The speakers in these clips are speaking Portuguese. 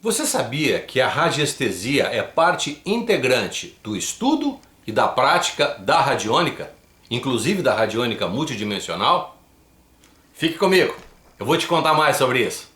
Você sabia que a radiestesia é parte integrante do estudo e da prática da radiônica, inclusive da radiônica multidimensional? Fique comigo, eu vou te contar mais sobre isso.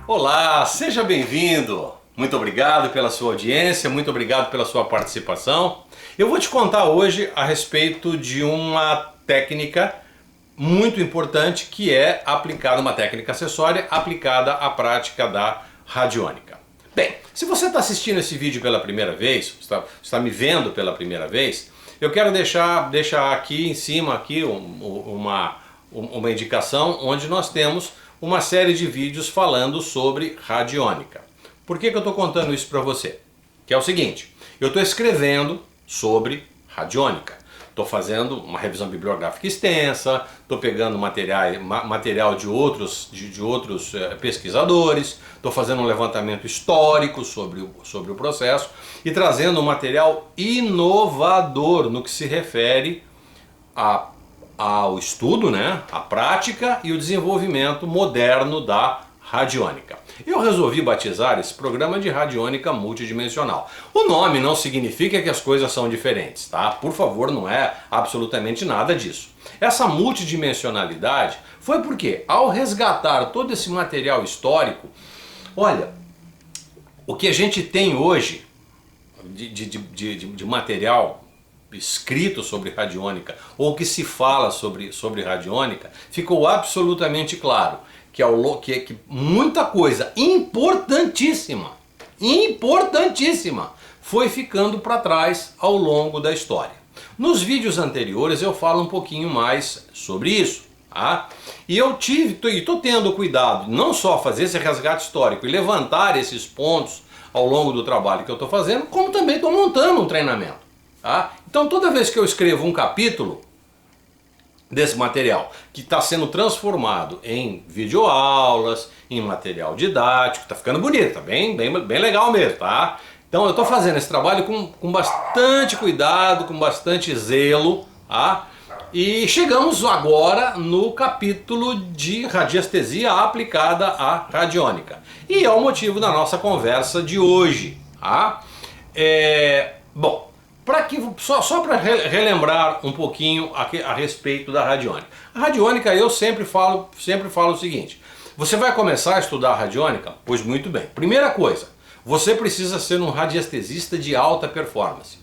Olá, seja bem-vindo! Muito obrigado pela sua audiência, muito obrigado pela sua participação. Eu vou te contar hoje a respeito de uma técnica muito importante que é aplicada, uma técnica acessória aplicada à prática da radiônica. Bem, se você está assistindo esse vídeo pela primeira vez, está me vendo pela primeira vez, eu quero deixar aqui em cima uma indicação onde nós temos uma série de vídeos falando sobre radiônica. Por que eu estou contando isso para você? Que é o seguinte, eu estou escrevendo sobre radiônica. Estou fazendo uma revisão bibliográfica extensa, estou pegando material de outros pesquisadores, estou fazendo um levantamento histórico sobre o processo e trazendo um material inovador no que se refere ao estudo, à prática e o desenvolvimento moderno da radiônica. Eu resolvi batizar esse programa de radiônica multidimensional. O nome não significa que as coisas são diferentes, tá? Por favor, não é absolutamente nada disso. Essa multidimensionalidade foi porque, ao resgatar todo esse material histórico, olha, o que a gente tem hoje de material escrito sobre radiônica, ou que se fala sobre radiônica, ficou absolutamente claro que muita coisa importantíssima foi ficando para trás ao longo da história. Nos vídeos anteriores eu falo um pouquinho mais sobre isso, tá? E estou tendo cuidado não só fazer esse resgate histórico e levantar esses pontos ao longo do trabalho que eu estou fazendo, como também estou montando um treinamento, tá? Então toda vez que eu escrevo um capítulo desse material, que está sendo transformado em videoaulas, em material didático, está ficando bonito, está bem legal mesmo, tá? Então eu estou fazendo esse trabalho com bastante cuidado, com bastante zelo, tá? E chegamos agora no capítulo de radiestesia aplicada à radiônica. E é o motivo da nossa conversa de hoje, tá? Bom, só para relembrar um pouquinho a respeito da radiônica. A radiônica, eu sempre falo o seguinte: você vai começar a estudar radiônica? Pois muito bem. Primeira coisa, você precisa ser um radiestesista de alta performance.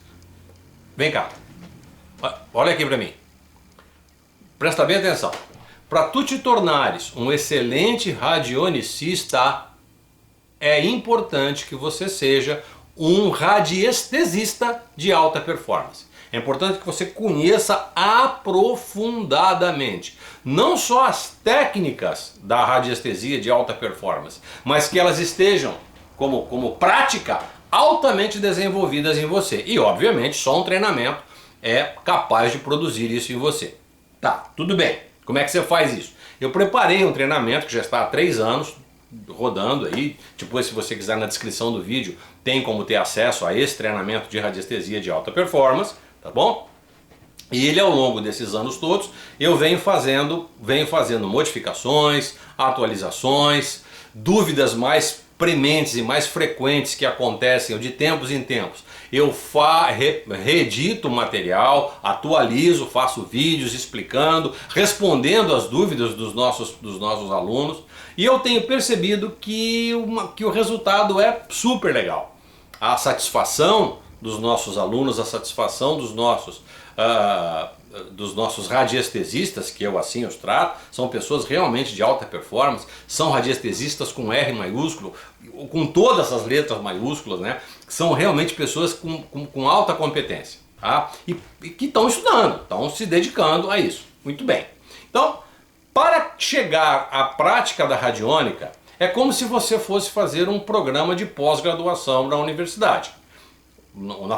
Vem cá, olha aqui para mim. Presta bem atenção. Para tu te tornares um excelente radionicista, é importante que você seja um radiestesista de alta performance. É importante que você conheça aprofundadamente não só as técnicas da radiestesia de alta performance, mas que elas estejam como prática altamente desenvolvidas em você. E obviamente só um treinamento é capaz de produzir isso em você. Tá, tudo bem. Como é que você faz isso? Eu preparei um treinamento que já está há 3 anos rodando aí. Depois, se você quiser, na descrição do vídeo tem como ter acesso a esse treinamento de radiestesia de alta performance, tá bom? E ele, ao longo desses anos todos, eu venho fazendo modificações, atualizações, dúvidas mais prementes e mais frequentes que acontecem de tempos em tempos. Eu reedito o material, atualizo, faço vídeos explicando, respondendo as dúvidas dos nossos alunos. E eu tenho percebido que o resultado é super legal. A satisfação dos nossos alunos, a satisfação dos nossos radiestesistas, que eu assim os trato, são pessoas realmente de alta performance, são radiestesistas com R maiúsculo, com todas as letras maiúsculas, são realmente pessoas com alta competência, tá? E que estão estudando, estão se dedicando a isso. Muito bem. Então, para chegar à prática da radiônica, é como se você fosse fazer um programa de pós-graduação na universidade,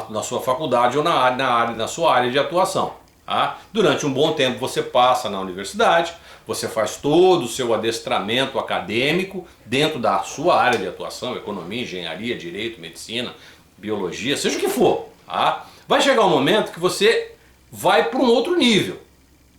na sua faculdade ou na sua área de atuação. Tá? Durante um bom tempo você passa na universidade, você faz todo o seu adestramento acadêmico dentro da sua área de atuação, economia, engenharia, direito, medicina, biologia, seja o que for. Tá? Vai chegar um momento que você vai para um outro nível,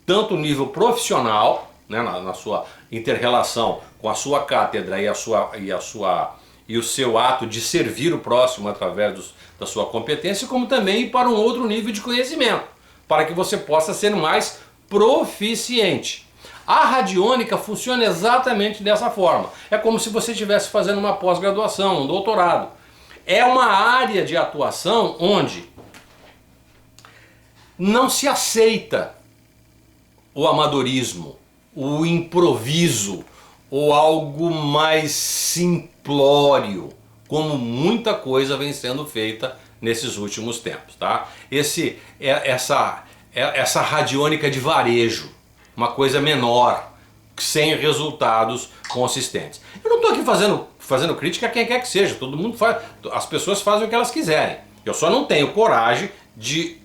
tanto o nível profissional, né, na sua inter-relação com a sua cátedra e o seu ato de servir o próximo através da sua competência, como também ir para um outro nível de conhecimento, para que você possa ser mais proficiente. A radiônica funciona exatamente dessa forma. É como se você estivesse fazendo uma pós-graduação, um doutorado. É uma área de atuação onde não se aceita o amadorismo, o improviso ou algo mais simplório, como muita coisa vem sendo feita nesses últimos tempos, tá? Essa radiônica de varejo, uma coisa menor, sem resultados consistentes. Eu não estou aqui fazendo crítica a quem quer que seja, todo mundo faz, as pessoas fazem o que elas quiserem. Eu só não tenho coragem de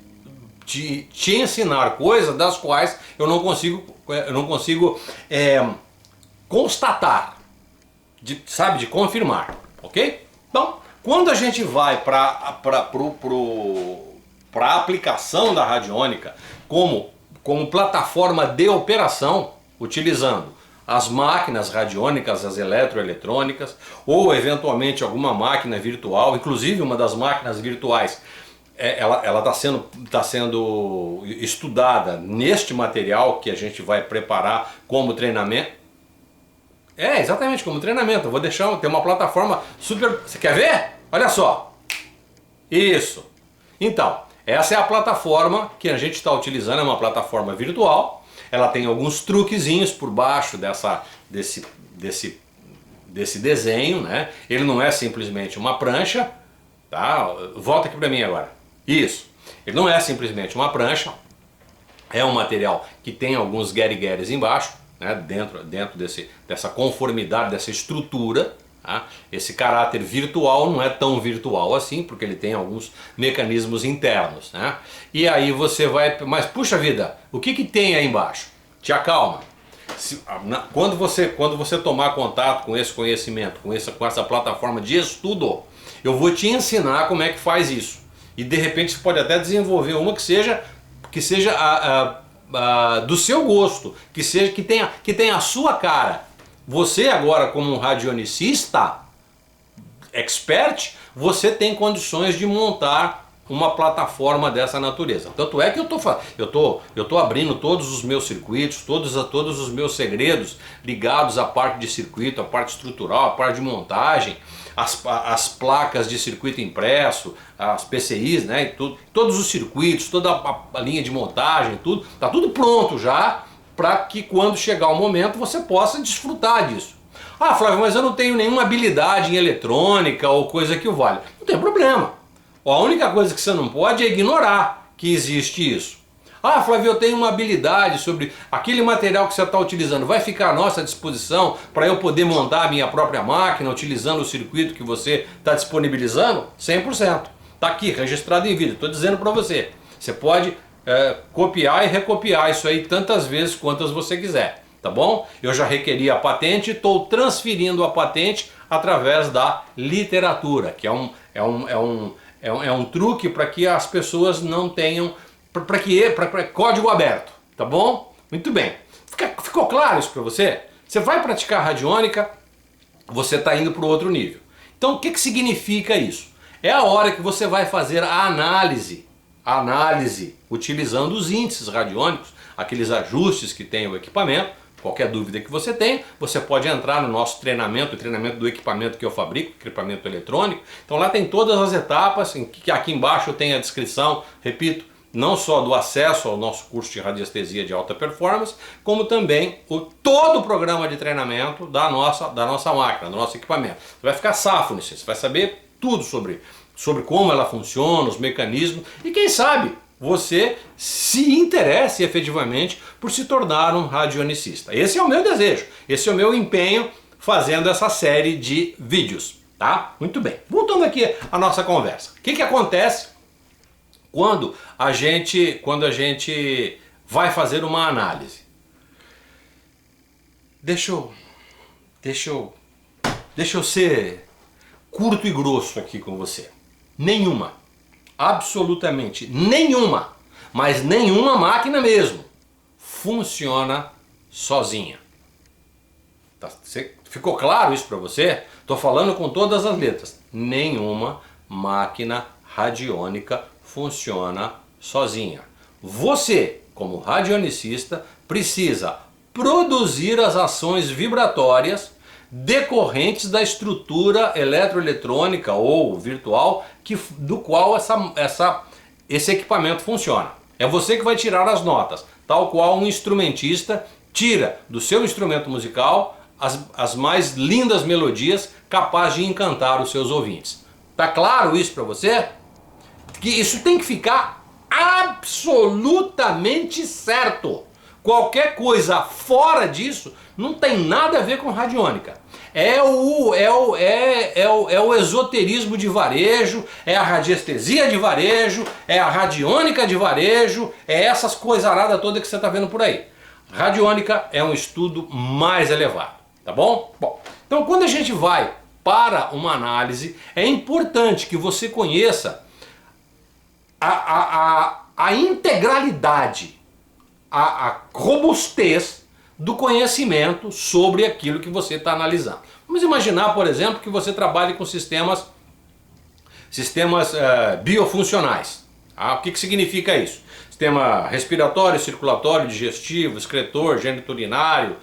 te ensinar coisas das quais eu não consigo constatar, de confirmar, ok? Então, quando a gente vai para a aplicação da radiônica como plataforma de operação, utilizando as máquinas radiônicas, as eletroeletrônicas, ou eventualmente alguma máquina virtual, inclusive uma das máquinas virtuais, ela está sendo estudada neste material que a gente vai preparar como treinamento. Exatamente, como treinamento. Eu vou ter uma plataforma super... Você quer ver? Olha só. Isso. Então, essa é a plataforma que a gente está utilizando, é uma plataforma virtual. Ela tem alguns truquezinhos por baixo desse desenho, né? Ele não é simplesmente uma prancha, tá? Volta aqui para mim agora. Isso. Ele não é simplesmente uma prancha, é um material que tem alguns gueri-gueris embaixo, né? Dentro dessa conformidade, dessa estrutura. Tá? Esse caráter virtual não é tão virtual assim, porque ele tem alguns mecanismos internos, né? E aí você vai... Mas puxa vida, o que tem aí embaixo? Te acalma. Quando você tomar contato com esse conhecimento, com essa plataforma de estudo, eu vou te ensinar como é que faz isso. E de repente você pode até desenvolver uma que seja do seu gosto, que tenha a sua cara. Você agora, como um radionicista expert, você tem condições de montar uma plataforma dessa natureza. Tanto é que eu tô abrindo todos os meus circuitos, todos os meus segredos ligados à parte de circuito, à parte estrutural, à parte de montagem, as placas de circuito impresso, as PCIs, né, e todos os circuitos, toda a linha de montagem, tudo, tá tudo pronto já, para que quando chegar o momento você possa desfrutar disso. Ah, Flávio, mas eu não tenho nenhuma habilidade em eletrônica ou coisa que o valha. Não tem problema. A única coisa que você não pode é ignorar que existe isso. Ah, Flávio, eu tenho uma habilidade sobre aquele material que você está utilizando. Vai ficar à nossa disposição para eu poder montar a minha própria máquina utilizando o circuito que você está disponibilizando? 100%. Está aqui, registrado em vídeo. Estou dizendo para você. Você pode copiar e recopiar isso aí tantas vezes quantas você quiser. Tá bom? Eu já requeri a patente e estou transferindo a patente através da literatura, que é um truque para que as pessoas não tenham... para código aberto, tá bom? Muito bem. Ficou claro isso para você? Você vai praticar radiônica, você está indo para o outro nível. Então o que significa isso? É a hora que você vai fazer a análise utilizando os índices radiônicos, aqueles ajustes que tem o equipamento. Qualquer dúvida que você tenha, você pode entrar no nosso treinamento, o treinamento do equipamento que eu fabrico, equipamento eletrônico. Então lá tem todas as etapas, que aqui embaixo tem a descrição, repito, não só do acesso ao nosso curso de radiestesia de alta performance, como também todo o programa de treinamento da nossa máquina, do nosso equipamento. Você vai ficar safo nisso, você vai saber tudo sobre como ela funciona, os mecanismos, e quem sabe você se interesse efetivamente por se tornar um radionicista. Esse é o meu desejo, esse é o meu empenho fazendo essa série de vídeos, tá? Muito bem, voltando aqui à nossa conversa. O que acontece quando a gente vai fazer uma análise? Deixa eu ser curto e grosso aqui com você. Nenhuma, absolutamente nenhuma mas nenhuma máquina mesmo funciona sozinha. Ficou claro isso para você? Estou falando com todas as letras. Nenhuma máquina radiônica funciona sozinha. Você, como radionicista, precisa produzir as ações vibratórias decorrentes da estrutura eletroeletrônica ou virtual do qual esse equipamento funciona. É você que vai tirar as notas, tal qual um instrumentista tira do seu instrumento musical as mais lindas melodias capazes de encantar os seus ouvintes. Tá claro isso para você? Que isso tem que ficar absolutamente certo. Qualquer coisa fora disso não tem nada a ver com radiônica. É o esoterismo de varejo, é a radiestesia de varejo, é a radiônica de varejo, é essas coisaradas todas que você está vendo por aí. Radiônica é um estudo mais elevado, tá bom? Bom, então quando a gente vai para uma análise, é importante que você conheça a integralidade, a robustez do conhecimento sobre aquilo que você está analisando. Vamos imaginar, por exemplo, que você trabalhe com sistemas biofuncionais. O que significa isso? Sistema respiratório, circulatório, digestivo, excretor, geniturinário,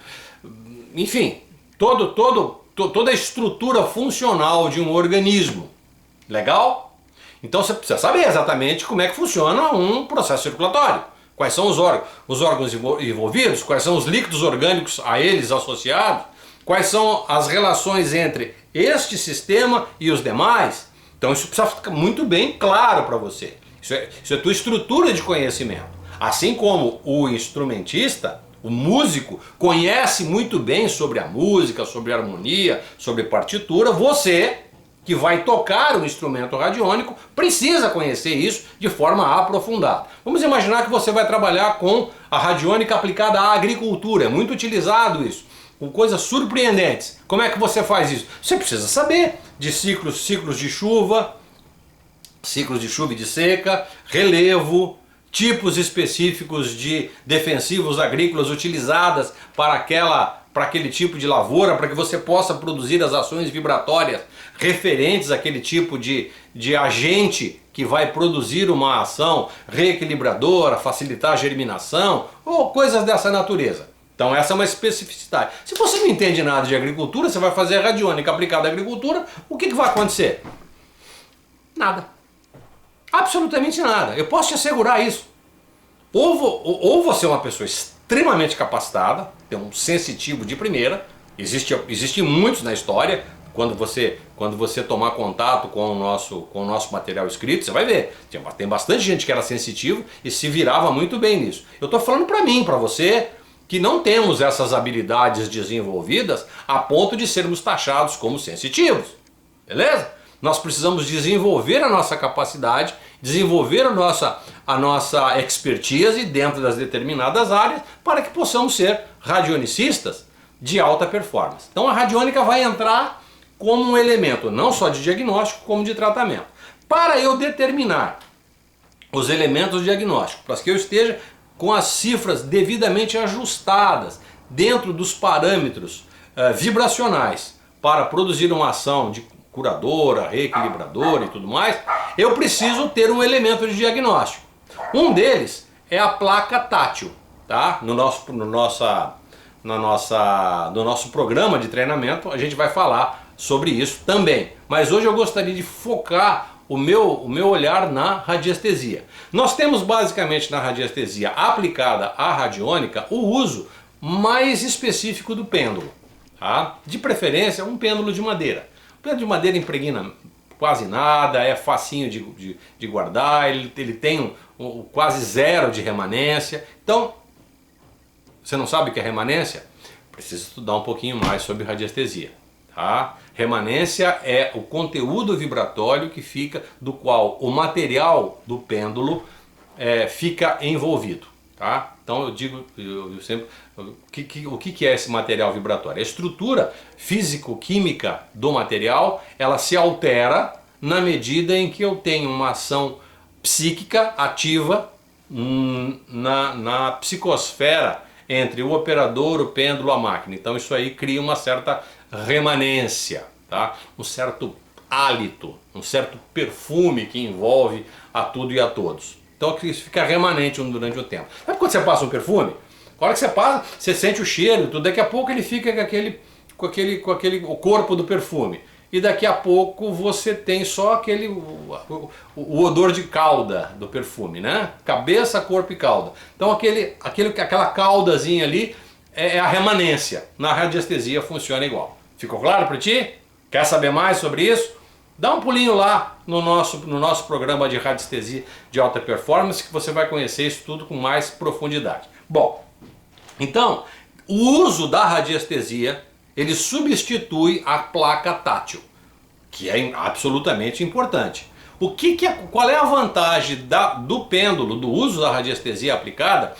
enfim, toda a estrutura funcional de um organismo. Legal? Então você precisa saber exatamente como é que funciona um processo circulatório. Quais são os órgãos envolvidos, quais são os líquidos orgânicos a eles associados, quais são as relações entre este sistema e os demais. Então isso precisa ficar muito bem claro para você. Isso é tua estrutura de conhecimento. Assim como o instrumentista, o músico, conhece muito bem sobre a música, sobre a harmonia, sobre partitura, você que vai tocar o instrumento radiônico precisa conhecer isso de forma aprofundada. Vamos imaginar que você vai trabalhar com a radiônica aplicada à agricultura. É muito utilizado isso, com coisas surpreendentes. Como é que você faz isso? Você precisa saber de ciclos de chuva e de seca, relevo, tipos específicos de defensivos agrícolas utilizadas para aquele tipo de lavoura, para que você possa produzir as ações vibratórias referentes àquele tipo de agente que vai produzir uma ação reequilibradora, facilitar a germinação, ou coisas dessa natureza. Então essa é uma especificidade. Se você não entende nada de agricultura, você vai fazer a radiônica aplicada à agricultura, o que vai acontecer? Nada. Absolutamente nada. Eu posso te assegurar isso. Ou você é uma pessoa extremamente capacitada, tem um sensitivo de primeira, existem muitos na história. Quando você tomar contato com o nosso material escrito, você vai ver, tem bastante gente que era sensitivo e se virava muito bem nisso. Eu estou falando para mim, para você, que não temos essas habilidades desenvolvidas a ponto de sermos taxados como sensitivos, beleza? Nós precisamos desenvolver a nossa capacidade, desenvolver a nossa expertise dentro das determinadas áreas para que possamos ser radionicistas de alta performance. Então a radiônica vai entrar como um elemento não só de diagnóstico, como de tratamento. Para eu determinar os elementos diagnósticos, para que eu esteja com as cifras devidamente ajustadas dentro dos parâmetros vibracionais para produzir uma ação de curadora, reequilibradora e tudo mais, eu preciso ter um elemento de diagnóstico. Um deles é a placa tátil, tá? No nosso programa de treinamento a gente vai falar sobre isso também. Mas hoje eu gostaria de focar o meu olhar na radiestesia. Nós temos basicamente na radiestesia aplicada à radiônica o uso mais específico do pêndulo, tá? De preferência um pêndulo de madeira. O pêndulo de madeira impregna quase nada, é facinho de guardar, ele tem quase zero de remanência. Então, você não sabe o que é remanência? Precisa estudar um pouquinho mais sobre radiestesia. Tá? Remanência é o conteúdo vibratório que fica, do qual o material do pêndulo fica envolvido. Tá? Então eu digo sempre, o que é esse material vibratório? A estrutura físico-química do material, ela se altera na medida em que eu tenho uma ação psíquica ativa na psicosfera entre o operador, o pêndulo, a máquina. Então isso aí cria uma certa remanência, tá? Um certo hálito, um certo perfume que envolve a tudo e a todos. Então isso fica remanente durante o tempo. Sabe quando você passa um perfume? A hora que você passa, você sente o cheiro, tudo. Daqui a pouco ele fica com o corpo do perfume. E daqui a pouco você tem só o odor de cauda do perfume, né? Cabeça, corpo e cauda. Então aquela caudazinha ali é a remanência. Na radiestesia funciona igual. Ficou claro para ti? Quer saber mais sobre isso? Dá um pulinho lá no nosso programa de radiestesia de alta performance que você vai conhecer isso tudo com mais profundidade. Bom, então o uso da radiestesia ele substitui a placa tátil, que é absolutamente importante. Qual é a vantagem do pêndulo, do uso da radiestesia aplicada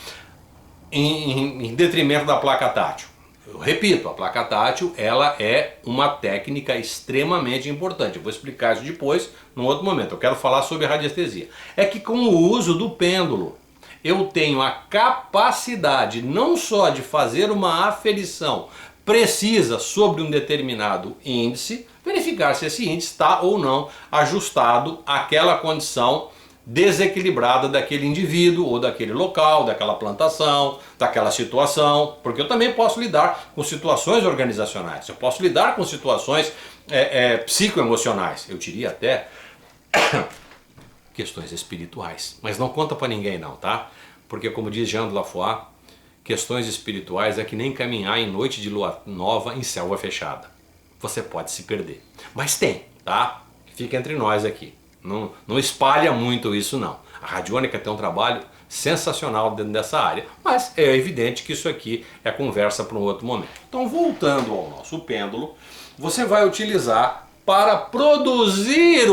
em detrimento da placa tátil? Eu repito, a placa tátil ela é uma técnica extremamente importante. Eu vou explicar isso depois, num outro momento. Eu quero falar sobre radiestesia. É que com o uso do pêndulo, eu tenho a capacidade não só de fazer uma aferição precisa sobre um determinado índice, verificar se esse índice está ou não ajustado àquela condição desequilibrada daquele indivíduo ou daquele local, daquela plantação, daquela situação, porque eu também posso lidar com situações organizacionais, eu posso lidar com situações psicoemocionais, eu diria até questões espirituais, mas não conta para ninguém não, tá? Porque como diz Jean de La Foix, questões espirituais é que nem caminhar em noite de lua nova em selva fechada. Você pode se perder. Mas tem, tá? Fica entre nós aqui. Não espalha muito isso não. A radiônica tem um trabalho sensacional dentro dessa área. Mas é evidente que isso aqui é conversa para um outro momento. Então voltando ao nosso pêndulo, você vai utilizar para produzir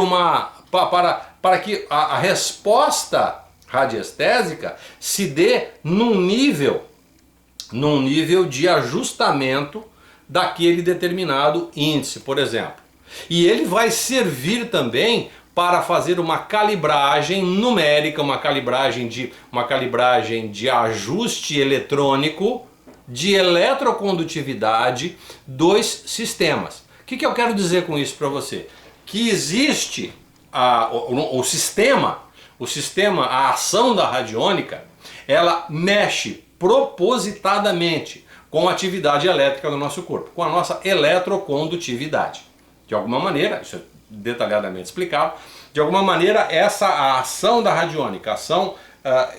para que a resposta radiestésica se dê num nível de ajustamento daquele determinado índice, por exemplo. E ele vai servir também para fazer uma calibragem numérica, uma calibragem de ajuste eletrônico de eletrocondutividade dos sistemas. O que eu quero dizer com isso para você? Que existe o sistema, a ação da radiônica, ela mexe propositadamente com a atividade elétrica do nosso corpo, com a nossa eletrocondutividade. De alguma maneira, isso é detalhadamente explicado, de alguma maneira a ação da radiônica, a ação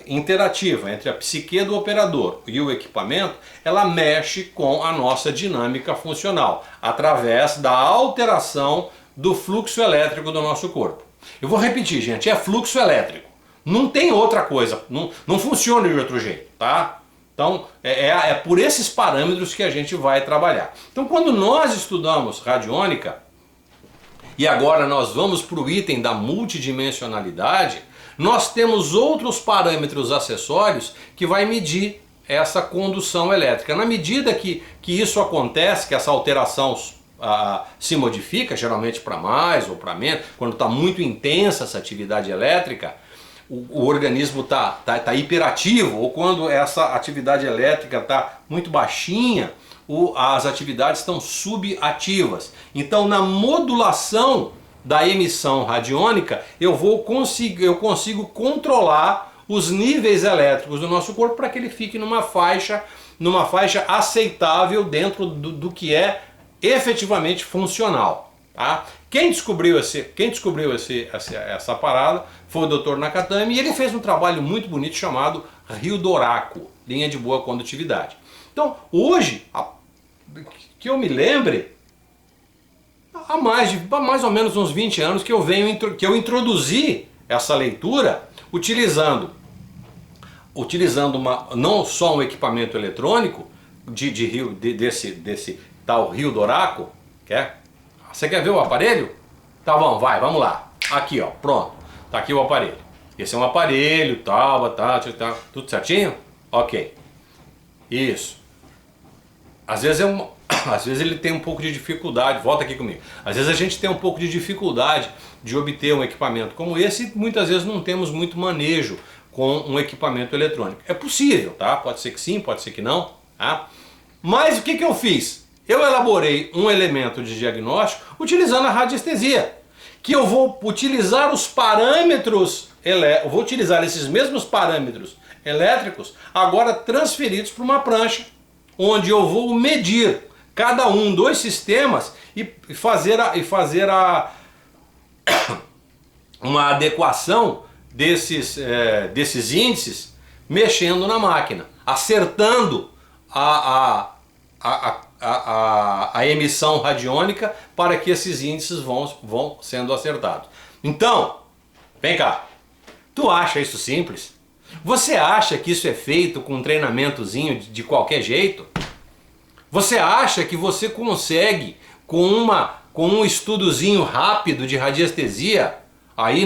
interativa entre a psique do operador e o equipamento, ela mexe com a nossa dinâmica funcional, através da alteração do fluxo elétrico do nosso corpo. Eu vou repetir, gente, é fluxo elétrico. Não tem outra coisa, não funciona de outro jeito, tá? Então é por esses parâmetros que a gente vai trabalhar. Então quando nós estudamos radiônica, e agora nós vamos para o item da multidimensionalidade, nós temos outros parâmetros acessórios que vai medir essa condução elétrica. Na medida que isso acontece, que essa alteração se modifica, geralmente para mais ou para menos, quando está muito intensa essa atividade elétrica, o organismo está hiperativo, ou quando essa atividade elétrica está muito baixinha, as atividades estão subativas. Então na modulação da emissão radiônica eu consigo controlar os níveis elétricos do nosso corpo para que ele fique numa faixa aceitável dentro do que é efetivamente funcional, tá? Quem descobriu essa parada foi o Dr. Nakatani, e ele fez um trabalho muito bonito chamado Rio Doraco, linha de boa condutividade. Então hoje, que eu me lembre, há mais ou menos uns 20 anos que eu introduzi essa leitura utilizando não só um equipamento eletrônico desse tal Rio Doraco. Você quer ver o aparelho? Tá bom, vamos lá. Aqui ó, pronto, tá aqui o aparelho. Esse é um aparelho, tá, tudo certinho? Ok, isso. Às vezes ele tem um pouco de dificuldade, volta aqui comigo. Às vezes a gente tem um pouco de dificuldade de obter um equipamento como esse e muitas vezes não temos muito manejo com um equipamento eletrônico. É possível, tá? Pode ser que sim, pode ser que não, tá? Mas o que eu fiz? Eu elaborei um elemento de diagnóstico utilizando a radiestesia, que eu vou utilizar os parâmetros, vou utilizar esses mesmos parâmetros elétricos, agora transferidos para uma prancha, onde eu vou medir cada um dos sistemas e fazer uma adequação desses índices, mexendo na máquina, acertando a emissão radiônica para que esses índices vão sendo acertados. Então, vem cá, tu acha isso simples? Você acha que isso é feito com um treinamentozinho de qualquer jeito? Você acha que você consegue, com um estudozinho rápido de radiestesia, aí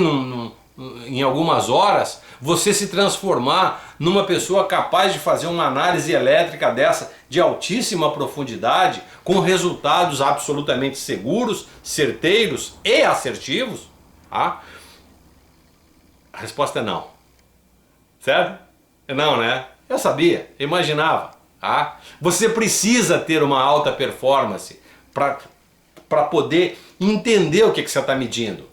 em algumas horas, você se transformar numa pessoa capaz de fazer uma análise elétrica dessa de altíssima profundidade, com resultados absolutamente seguros, certeiros e assertivos? Ah? A resposta é não. Certo? Não, né? Eu sabia, eu imaginava. Ah? Você precisa ter uma alta performance para poder entender o que você está medindo.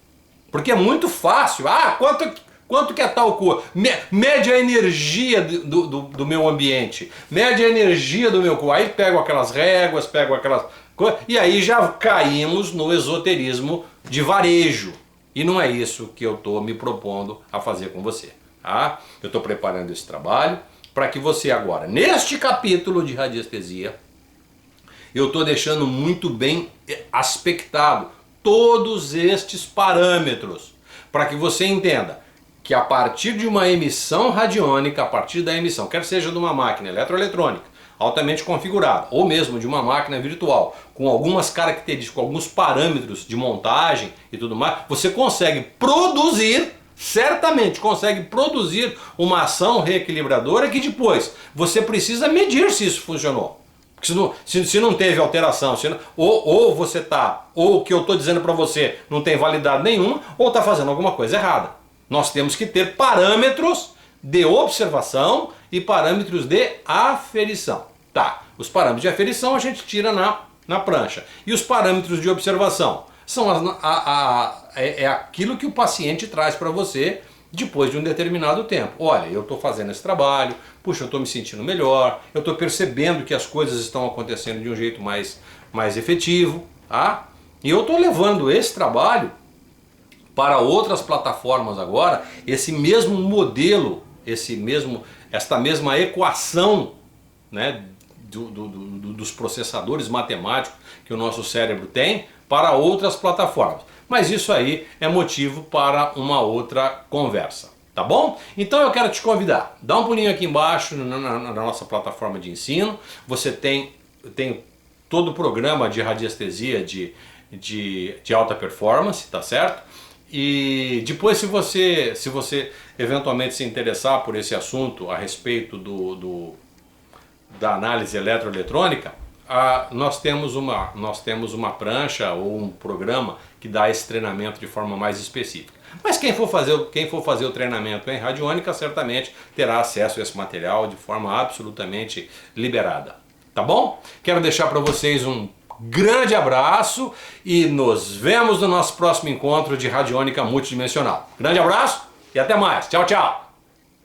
Porque é muito fácil. Ah, quanto que é tal coisa? Mede a energia do meu ambiente. Mede a energia do meu corpo. Aí pego aquelas réguas, pego aquelas coisas. E aí já caímos no esoterismo de varejo. E não é isso que eu estou me propondo a fazer com você. Tá? Eu estou preparando esse trabalho para que você agora, neste capítulo de radiestesia, eu estou deixando muito bem aspectado todos estes parâmetros, para que você entenda que a partir de uma emissão radiônica, a partir da emissão, quer seja de uma máquina eletroeletrônica, altamente configurada, ou mesmo de uma máquina virtual, com algumas características, com alguns parâmetros de montagem e tudo mais, você consegue produzir, certamente consegue produzir uma ação reequilibradora que depois você precisa medir se isso funcionou. Porque se não teve alteração, ou você tá, ou o que eu estou dizendo para você não tem validade nenhuma, ou está fazendo alguma coisa errada. Nós temos que ter parâmetros de observação e parâmetros de aferição. Tá, os parâmetros de aferição a gente tira na prancha. E os parâmetros de observação são aquilo que o paciente traz para você depois de um determinado tempo. Olha, eu estou fazendo esse trabalho, puxa, eu estou me sentindo melhor, eu estou percebendo que as coisas estão acontecendo de um jeito maisesta tá? E eu estou levando esse trabalho para outras plataformas agora, esse mesmo modelo, esta mesma equação, né, dos processadores matemáticos que o nosso cérebro tem, para outras plataformas. Mas isso aí é motivo para uma outra conversa, tá bom? Então eu quero te convidar, dá um pulinho aqui embaixo na nossa plataforma de ensino, você tem todo o programa de radiestesia de alta performance, tá certo? E depois se você eventualmente se interessar por esse assunto a respeito da análise eletroeletrônica, nós temos uma prancha ou um programa que dá esse treinamento de forma mais específica. Mas quem for fazer o treinamento em radiônica certamente terá acesso a esse material de forma absolutamente liberada. Tá bom? Quero deixar para vocês um grande abraço e nos vemos no nosso próximo encontro de radiônica multidimensional. Grande abraço e até mais. Tchau, tchau.